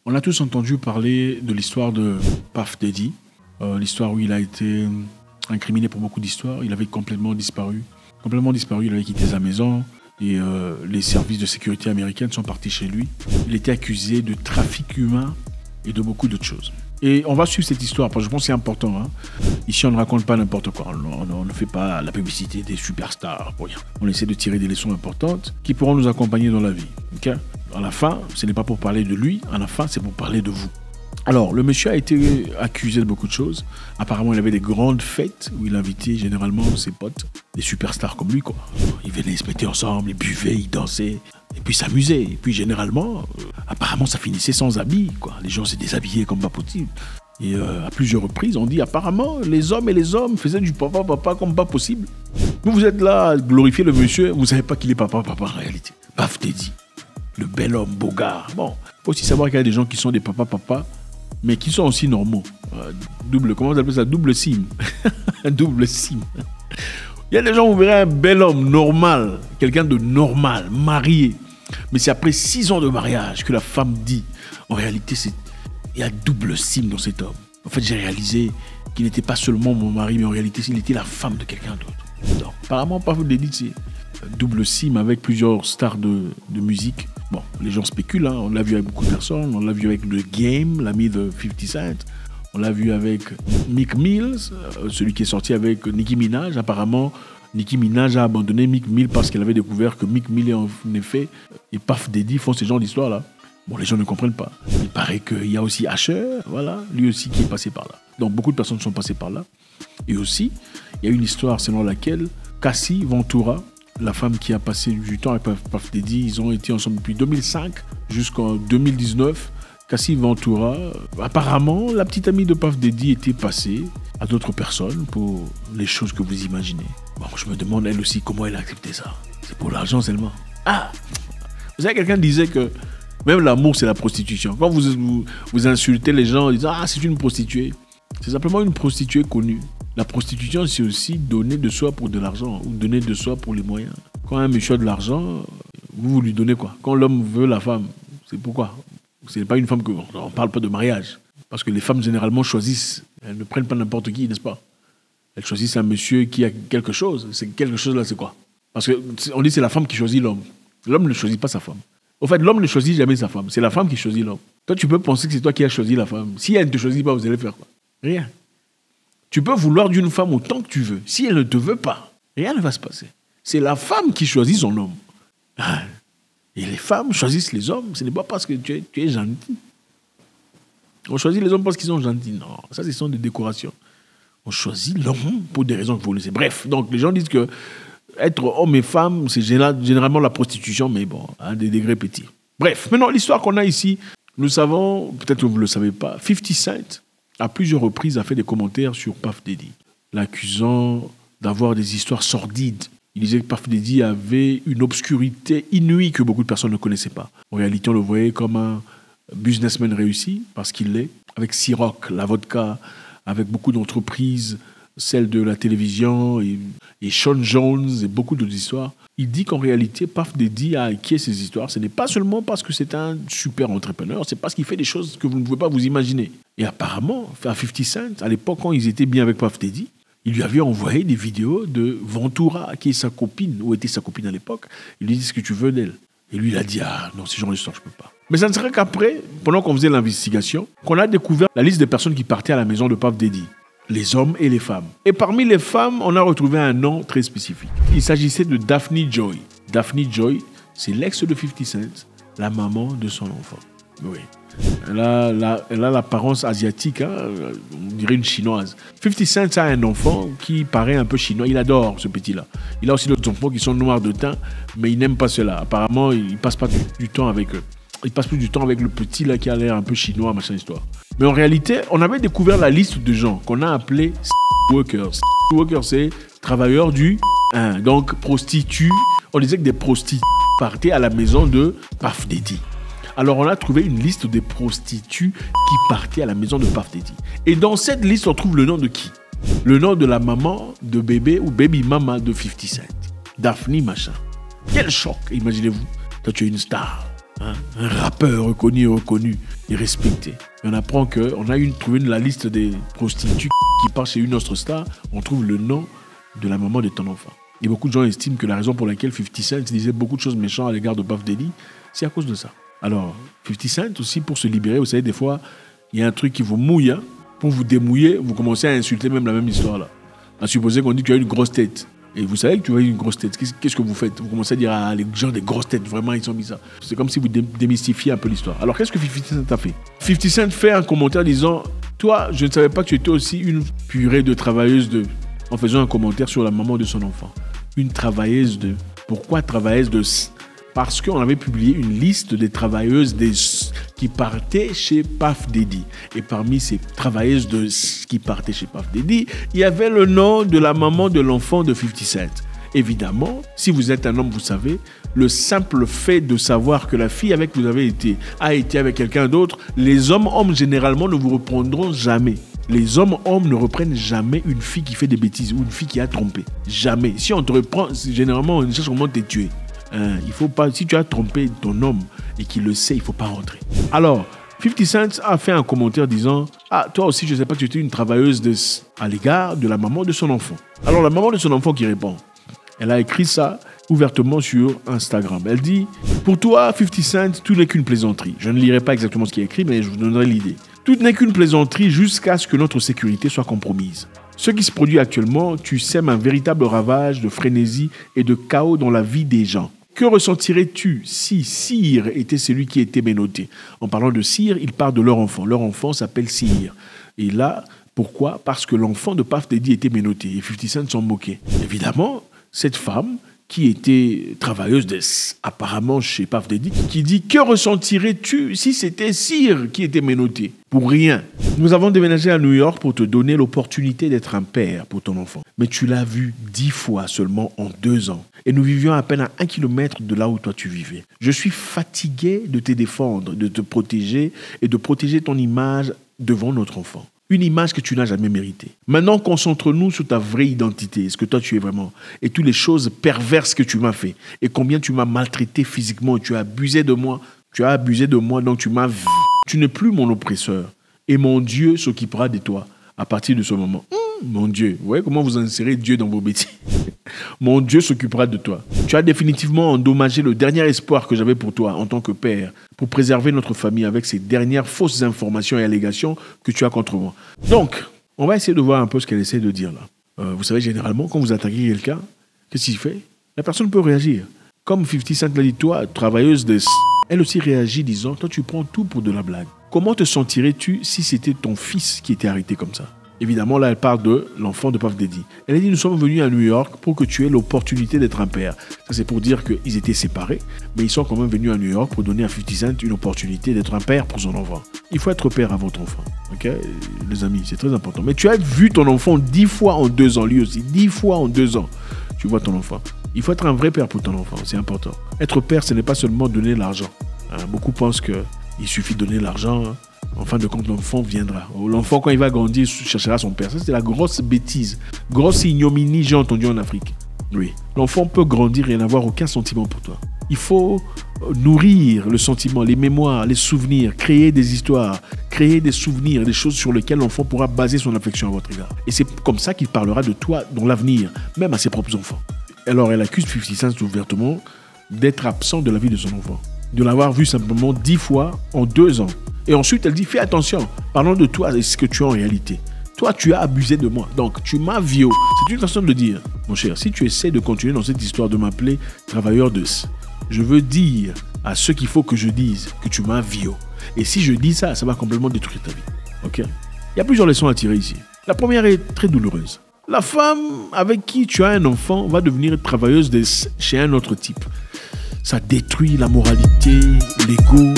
On a tous entendu parler de l'histoire de Puff Daddy, l'histoire où il a été incriminé pour beaucoup d'histoires. Il avait complètement disparu. Il avait quitté sa maison et les services de sécurité américains sont partis chez lui. Il était accusé de trafic humain et de beaucoup d'autres choses. Et on va suivre cette histoire parce que je pense que c'est important. Hein. Ici, on ne raconte pas n'importe quoi. On ne fait pas la publicité des superstars pour rien. On essaie de tirer des leçons importantes qui pourront nous accompagner dans la vie. Okay? À la fin, ce n'est pas pour parler de lui. À la fin, c'est pour parler de vous. Alors, le monsieur a été accusé de beaucoup de choses. Apparemment, il avait des grandes fêtes où il invitait généralement ses potes, des superstars comme lui, quoi. Ils venaient se mettre ensemble, ils buvaient, ils dansaient, et puis s'amusaient. Et puis, généralement, apparemment, ça finissait sans habits, quoi. Les gens s'étaient déshabillés comme pas possible. Et à plusieurs reprises, on dit apparemment, les hommes faisaient du papa comme pas possible. Vous êtes là à glorifier le monsieur, vous ne savez pas qu'il est papa en réalité. Puff Daddy, le bel homme, beau gars. Bon, il faut aussi savoir qu'il y a des gens qui sont des papas, mais qui sont aussi normaux. Comment vous appelez ça? Double sim. Double sim. Il y a des gens où vous verrez un bel homme normal, quelqu'un de normal, marié. Mais c'est après 6 ans de mariage que la femme dit, en réalité, il y a double sim dans cet homme. En fait, j'ai réalisé qu'il n'était pas seulement mon mari, mais en réalité, il était la femme de quelqu'un d'autre. Donc, apparemment, Puff Daddy, c'est double sim avec plusieurs stars de musique. Bon, les gens spéculent, hein. On l'a vu avec beaucoup de personnes. On l'a vu avec The Game, l'ami de 50 Cent. On l'a vu avec Meek Mill, celui qui est sorti avec Nicki Minaj. Apparemment, Nicki Minaj a abandonné Meek Mill parce qu'elle avait découvert que Meek Mill, en effet, et Puff Daddy font ce genre d'histoire-là. Bon, les gens ne comprennent pas. Il paraît qu'il y a aussi Usher, voilà, lui aussi qui est passé par là. Donc, beaucoup de personnes sont passées par là. Et aussi, il y a une histoire selon laquelle Cassie Ventura, la femme qui a passé du temps avec Puff Daddy, ils ont été ensemble depuis 2005 jusqu'en 2019. Cassie Ventura, apparemment, la petite amie de Puff Daddy était passée à d'autres personnes pour les choses que vous imaginez. Bon, je me demande elle aussi comment elle a accepté ça. C'est pour l'argent seulement. Ah, vous savez, quelqu'un disait que même l'amour, c'est la prostitution. Quand vous insultez les gens en disant « Ah, c'est une prostituée », c'est simplement une prostituée connue. La prostitution, c'est aussi donner de soi pour de l'argent ou donner de soi pour les moyens. Quand un monsieur a de l'argent, vous lui donnez quoi? Quand l'homme veut la femme, c'est pourquoi? Ce n'est pas une femme que... On ne parle pas de mariage. Parce que les femmes, généralement, choisissent. Elles ne prennent pas n'importe qui, n'est-ce pas? Elles choisissent un monsieur qui a quelque chose. C'est quelque chose là, c'est quoi? Parce qu'on dit que c'est la femme qui choisit l'homme. L'homme ne choisit pas sa femme. Au fait, l'homme ne choisit jamais sa femme. C'est la femme qui choisit l'homme. Toi, tu peux penser que c'est toi qui as choisi la femme. Si elle ne te choisit pas, vous allez faire quoi? Rien. Tu peux vouloir d'une femme autant que tu veux. Si elle ne te veut pas, rien ne va se passer. C'est la femme qui choisit son homme. Et les femmes choisissent les hommes. Ce n'est pas parce que tu es gentil. On choisit les hommes parce qu'ils sont gentils. Non, ça, ce sont des décorations. On choisit l'homme pour des raisons que vous connaissez. Bref, donc les gens disent que être homme et femme, c'est généralement la prostitution, mais bon, à des degrés petits. Bref, maintenant, l'histoire qu'on a ici, nous savons, peut-être que vous ne le savez pas, 50 Cent, à plusieurs reprises, a fait des commentaires sur Puff Daddy, l'accusant d'avoir des histoires sordides. Il disait que Puff Daddy avait une obscurité inouïe que beaucoup de personnes ne connaissaient pas. En réalité, on le voyait comme un businessman réussi, parce qu'il l'est, avec Ciroc, la vodka, avec beaucoup d'entreprises, celles de la télévision, et Sean Jones, et beaucoup d'autres histoires. Il dit qu'en réalité, Puff Daddy a hacké ces histoires. Ce n'est pas seulement parce que c'est un super entrepreneur, c'est parce qu'il fait des choses que vous ne pouvez pas vous imaginer. Et apparemment, à 50 Cent, à l'époque, quand ils étaient bien avec Puff Daddy, il lui avait envoyé des vidéos de Ventura, qui est sa copine, ou était sa copine à l'époque. Il lui dit ce que tu veux d'elle. Et lui, il a dit, ah non, ce genre d'histoire, je ne peux pas. Mais ça ne serait qu'après, pendant qu'on faisait l'investigation, qu'on a découvert la liste des personnes qui partaient à la maison de Puff Daddy. Les hommes et les femmes. Et parmi les femmes, on a retrouvé un nom très spécifique. Il s'agissait de Daphne Joy. Daphne Joy, c'est l'ex de 50 Cent, la maman de son enfant. Oui. Elle a l'apparence asiatique, hein, on dirait une chinoise. 50 Cent a un enfant qui paraît un peu chinois. Il adore ce petit-là. Il a aussi d'autres enfants qui sont noirs de teint, mais il n'aime pas cela. Apparemment, il ne passe pas du temps avec eux. Il passe plus du temps avec le petit là qui a l'air un peu chinois, machin histoire. Mais en réalité, on avait découvert la liste de gens qu'on a appelés workers. Workers, c'est travailleurs du donc prostituées. On disait que des prostituées partaient à la maison de Puff Daddy. Alors on a trouvé une liste des prostituées qui partaient à la maison de Puff Daddy. Et dans cette liste, on trouve le nom de qui? Le nom de la maman de bébé ou baby mama de 50 Cent. Daphne machin. Quel choc, imaginez-vous. Toi, tu es une star. Un rappeur reconnu et respecté. Et on apprend qu'on a trouvé la liste des prostituées qui partent chez une autre star. On trouve le nom de la maman de ton enfant. Et beaucoup de gens estiment que la raison pour laquelle 50 Cent disait beaucoup de choses méchantes à l'égard de Puff Daddy, c'est à cause de ça. Alors, 50 Cent aussi, pour se libérer, vous savez, des fois, il y a un truc qui vous mouille. Hein. Pour vous démouiller, vous commencez à insulter même la même histoire là. À supposer qu'on dit que tu as une grosse tête. Et vous savez que tu as une grosse tête. Qu'est-ce que vous faites? Vous commencez à dire, ah, les gens des grosses têtes, vraiment, ils sont bizarres. C'est comme si vous démystifiez un peu l'histoire. Alors, qu'est-ce que 50 Cent a fait? 50 Cent fait un commentaire disant, toi, je ne savais pas que tu étais aussi une purée de travailleuse de... En faisant un commentaire sur la maman de son enfant. Une travailleuse de... Pourquoi travailleuse de... Parce qu'on avait publié une liste des travailleuses qui partaient chez Puff Daddy. Et parmi ces travailleuses qui partaient chez Puff Daddy, il y avait le nom de la maman de l'enfant de 50 Cent. Évidemment, si vous êtes un homme, vous savez, le simple fait de savoir que la fille avec qui vous avez été a été avec quelqu'un d'autre, les hommes généralement ne vous reprendront jamais. Les hommes ne reprennent jamais une fille qui fait des bêtises ou une fille qui a trompé. Jamais. Si on te reprend, généralement, on cherche comment te tuer. Il faut pas, si tu as trompé ton homme et qu'il le sait, il ne faut pas rentrer. Alors, 50 Cent a fait un commentaire disant « Ah, toi aussi, je ne sais pas que tu étais une travailleuse à l'égard de la maman de son enfant. » Alors, la maman de son enfant qui répond, elle a écrit ça ouvertement sur Instagram. Elle dit « Pour toi, 50 Cent, tout n'est qu'une plaisanterie. » Je ne lirai pas exactement ce qui est écrit, mais je vous donnerai l'idée. « Tout n'est qu'une plaisanterie jusqu'à ce que notre sécurité soit compromise. Ce qui se produit actuellement, tu sèmes un véritable ravage de frénésie et de chaos dans la vie des gens. Que ressentirais-tu si Sire était celui qui était menotté? » En parlant de Sire, il parle de leur enfant. Leur enfant s'appelle Sire. Et là, pourquoi? Parce que l'enfant de Puff Daddy était menotté. Et 50 Cent s'en moquait. Évidemment, cette femme, qui était travailleuse apparemment chez Puff Daddy, qui dit « Que ressentirais-tu si c'était Sire qui était menotté ?» Pour rien. Nous avons déménagé à New York pour te donner l'opportunité d'être un père pour ton enfant. Mais tu l'as vu 10 fois seulement en 2 ans. Et nous vivions à peine à 1 kilomètre de là où toi tu vivais. Je suis fatigué de te défendre, de te protéger et de protéger ton image devant notre enfant. Une image que tu n'as jamais méritée. Maintenant, concentre-nous sur ta vraie identité, ce que toi tu es vraiment, et toutes les choses perverses que tu m'as fait, et combien tu m'as maltraité physiquement, et tu as abusé de moi. Tu as abusé de moi, donc tu m'as... Tu n'es plus mon oppresseur, et mon Dieu s'occupera de toi à partir de ce moment. Mon Dieu, vous voyez comment vous insérez Dieu dans vos bêtises? Mon Dieu s'occupera de toi. Tu as définitivement endommagé le dernier espoir que j'avais pour toi en tant que père, pour préserver notre famille avec ces dernières fausses informations et allégations que tu as contre moi. Donc, on va essayer de voir un peu ce qu'elle essaie de dire là. Vous savez, généralement, quand vous attaquez quelqu'un, qu'est-ce qu'il fait? La personne peut réagir. Comme 50 Cent l'a dit, toi, travailleuse de... Elle aussi réagit disant, toi tu prends tout pour de la blague. Comment te sentirais-tu si c'était ton fils qui était arrêté comme ça? Évidemment, là, elle parle de l'enfant de Puff Daddy. Elle a dit, nous sommes venus à New York pour que tu aies l'opportunité d'être un père. Ça, c'est pour dire qu'ils étaient séparés, mais ils sont quand même venus à New York pour donner à 50 Cent une opportunité d'être un père pour son enfant. Il faut être père avant ton enfant, ok, les amis, c'est très important. Mais tu as vu ton enfant 10 fois en 2 ans, lui aussi, 10 fois en 2 ans. Tu vois ton enfant. Il faut être un vrai père pour ton enfant, c'est important. Être père, ce n'est pas seulement donner l'argent. Beaucoup pensent qu'il suffit de donner l'argent, hein. En fin de compte, l'enfant viendra. L'enfant, quand il va grandir, cherchera son père. Ça, c'est la grosse bêtise. Grosse ignominie, j'ai entendu en Afrique. Oui. L'enfant peut grandir et n'avoir aucun sentiment pour toi. Il faut nourrir le sentiment, les mémoires, les souvenirs, créer des histoires, créer des souvenirs, des choses sur lesquelles l'enfant pourra baser son affection à votre égard. Et c'est comme ça qu'il parlera de toi dans l'avenir, même à ses propres enfants. Alors, elle accuse 50 Cent ouvertement d'être absent de la vie de son enfant. De l'avoir vu simplement 10 fois en 2 ans. Et ensuite, elle dit, fais attention, parlons de toi et ce que tu es en réalité. Toi, tu as abusé de moi, donc tu m'as violé. C'est une façon de dire, mon cher, si tu essaies de continuer dans cette histoire de m'appeler travailleur de... Je veux dire à ceux qu'il faut que je dise que tu m'as violé. Et si je dis ça, ça va complètement détruire ta vie. Ok? Il y a plusieurs leçons à tirer ici. La première est très douloureuse. La femme avec qui tu as un enfant va devenir travailleuse chez un autre type. Ça détruit la moralité, l'ego,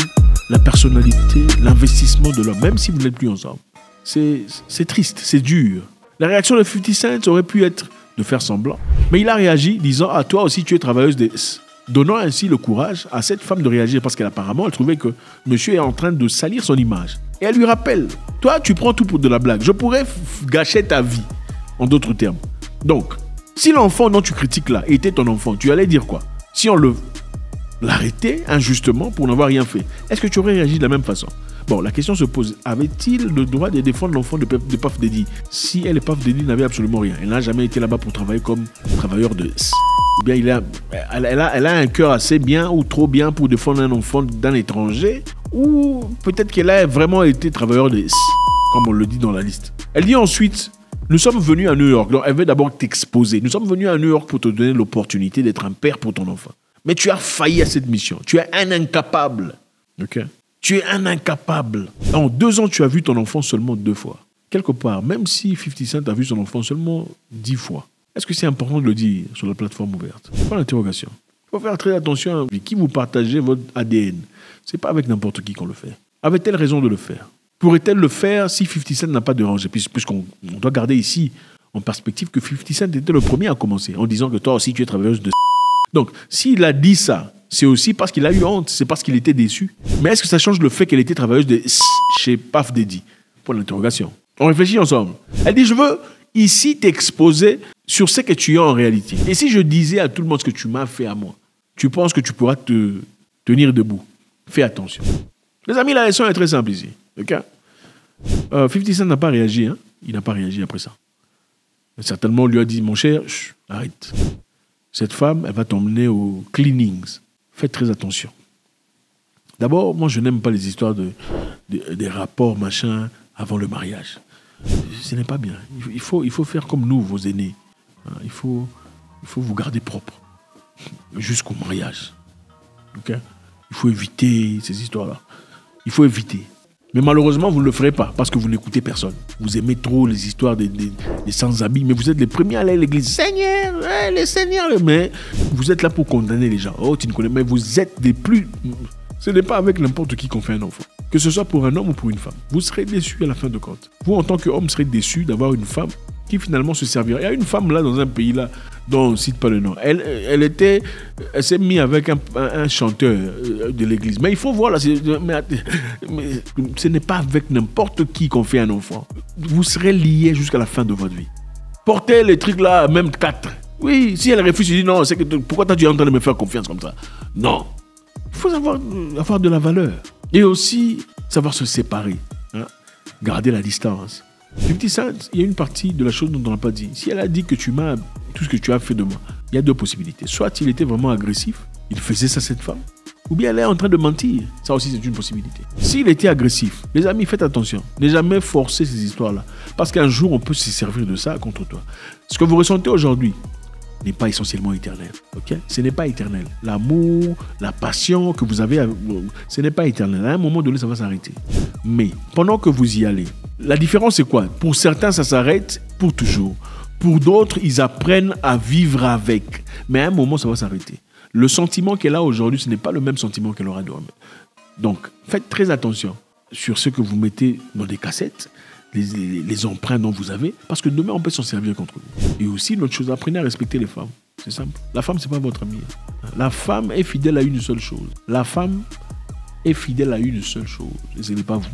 la personnalité, l'investissement de l'homme, même si vous n'êtes plus ensemble. C'est triste, c'est dur. La réaction de 50 Cent aurait pu être de faire semblant. Mais il a réagi disant, ah, toi aussi tu es travailleuse de... Donnant ainsi le courage à cette femme de réagir parce qu'apparemment elle trouvait que monsieur est en train de salir son image. Et elle lui rappelle, toi tu prends tout pour de la blague, je pourrais gâcher ta vie, en d'autres termes. Donc, si l'enfant dont tu critiques là était ton enfant, tu allais dire quoi? Si on le l'arrêter injustement pour n'avoir rien fait, est-ce que tu aurais réagi de la même façon? Bon, la question se pose, avait-il le droit de défendre l'enfant de Puff Daddy si elle et Puff Daddy n'avaient absolument rien? Elle n'a jamais été là-bas pour travailler comme travailleur de... Ou bien elle a un cœur assez bien ou trop bien pour défendre un enfant d'un étranger, ou peut-être qu'elle a vraiment été travailleur de... comme on le dit dans la liste. Elle dit ensuite, nous sommes venus à New York. Donc elle veut d'abord t'exposer. Nous sommes venus à New York pour te donner l'opportunité d'être un père pour ton enfant. Mais tu as failli à cette mission. Tu es un incapable. Ok? Tu es un incapable. En 2 ans, tu as vu ton enfant seulement 2 fois. Quelque part, même si 50 Cent a vu son enfant seulement 10 fois, est-ce que c'est important de le dire sur la plateforme ouverte? Pas l'interrogation. Il faut faire très attention à qui vous partagez votre ADN. Ce n'est pas avec n'importe qui qu'on le fait. Avait-elle raison de le faire? Pourrait-elle le faire si 50 Cent n'a pas dérangé? Puisqu'on doit garder ici en perspective que 50 Cent était le premier à commencer en disant que toi aussi tu es travailleuse de... Donc, s'il a dit ça, c'est aussi parce qu'il a eu honte, c'est parce qu'il était déçu. Mais est-ce que ça change le fait qu'elle était travailleuse de chez Puff Daddy? Pour l'interrogation. On réfléchit ensemble. Elle dit, je veux ici t'exposer sur ce que tu es en réalité. Et si je disais à tout le monde ce que tu m'as fait à moi, tu penses que tu pourras te tenir debout? Fais attention. Les amis, la leçon est très simple ici. Okay? 50 Cent n'a pas réagi. Hein? Il n'a pas réagi après ça. Mais certainement, on lui a dit, mon cher, arrête. Cette femme, elle va t'emmener aux cleanings. Faites très attention. D'abord, moi, je n'aime pas les histoires des rapports, machin, avant le mariage. Ce n'est pas bien. Il faut faire comme nous, vos aînés. Il faut vous garder propre jusqu'au mariage. Okay? Il faut éviter ces histoires-là. Il faut éviter. Mais malheureusement, vous ne le ferez pas parce que vous n'écoutez personne. Vous aimez trop les histoires des sans-abri, mais vous êtes les premiers à aller à l'église. Seigneur, les seigneurs, mais vous êtes là pour condamner les gens. Oh, tu ne connais pas, mais vous êtes des plus... Ce n'est pas avec n'importe qui qu'on fait un enfant. Que ce soit pour un homme ou pour une femme. Vous serez déçus à la fin de compte. Vous, en tant qu'homme, serez déçus d'avoir une femme qui finalement se servira. Il y a une femme là dans un pays là dont on ne cite pas le nom. Elle s'est mise avec un chanteur de l'église. Mais il faut voir là, mais ce n'est pas avec n'importe qui qu'on fait un enfant. Vous serez liés jusqu'à la fin de votre vie. Portez les trucs là, même 4. Oui, si elle refuse, je dis non, c'est que pourquoi tu es en train de me faire confiance comme ça? Non. Il faut avoir de la valeur. Et aussi savoir se séparer. Hein? Garder la distance. 50 Cent, il y a une partie de la chose dont on n'a pas dit. Si elle a dit que tu m'as tout ce que tu as fait de moi, il y a 2 possibilités. Soit il était vraiment agressif, il faisait ça à cette femme, ou bien elle est en train de mentir. Ça aussi, c'est une possibilité. S'il était agressif, les amis, faites attention. Ne jamais forcer ces histoires-là. Parce qu'un jour, on peut se servir de ça contre toi. Ce que vous ressentez aujourd'hui n'est pas essentiellement éternel. Okay? Ce n'est pas éternel. L'amour, la passion que vous avez, ce n'est pas éternel. À un moment donné, ça va s'arrêter. Mais pendant que vous y allez, la différence c'est quoi? Pour certains, ça s'arrête pour toujours. Pour d'autres, ils apprennent à vivre avec. Mais à un moment, ça va s'arrêter. Le sentiment qu'elle a aujourd'hui, ce n'est pas le même sentiment qu'elle aura demain. Donc, faites très attention sur ce que vous mettez dans des cassettes, les empreintes dont vous avez, parce que demain, on peut s'en servir contre vous. Et aussi, l'autre chose, apprenez à respecter les femmes. C'est simple. La femme, ce n'est pas votre amie. La femme est fidèle à une seule chose. La femme est fidèle à une seule chose. Et ce n'est pas vous.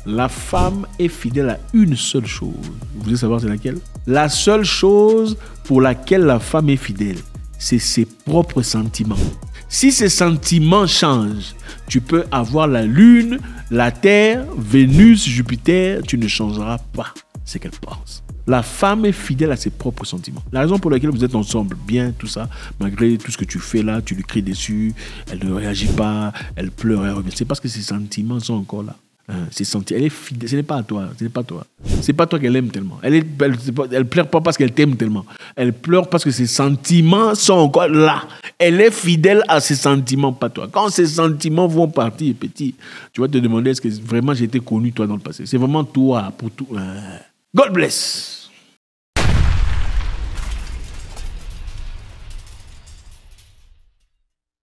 La femme est fidèle à une seule chose. Vous voulez savoir c'est laquelle? La seule chose pour laquelle la femme est fidèle, c'est ses propres sentiments. Si ces sentiments changent, tu peux avoir la Lune, la Terre, Vénus, Jupiter, tu ne changeras pas ce qu'elle pense. La femme est fidèle à ses propres sentiments. La raison pour laquelle vous êtes ensemble, bien, tout ça, malgré tout ce que tu fais là, tu lui cries dessus, elle ne réagit pas, elle pleure, elle revient. C'est parce que ses sentiments sont encore là. Elle est fidèle, ce n'est pas à toi, ce n'est pas toi. C'est pas toi qu'elle aime tellement. Elle pleure pas parce qu'elle t'aime tellement. Elle pleure parce que ses sentiments sont encore là. Elle est fidèle à ses sentiments, pas toi. Quand ses sentiments vont partir, petit, tu vas te demander est-ce que vraiment j'ai été connu toi dans le passé. C'est vraiment toi pour tout. God bless.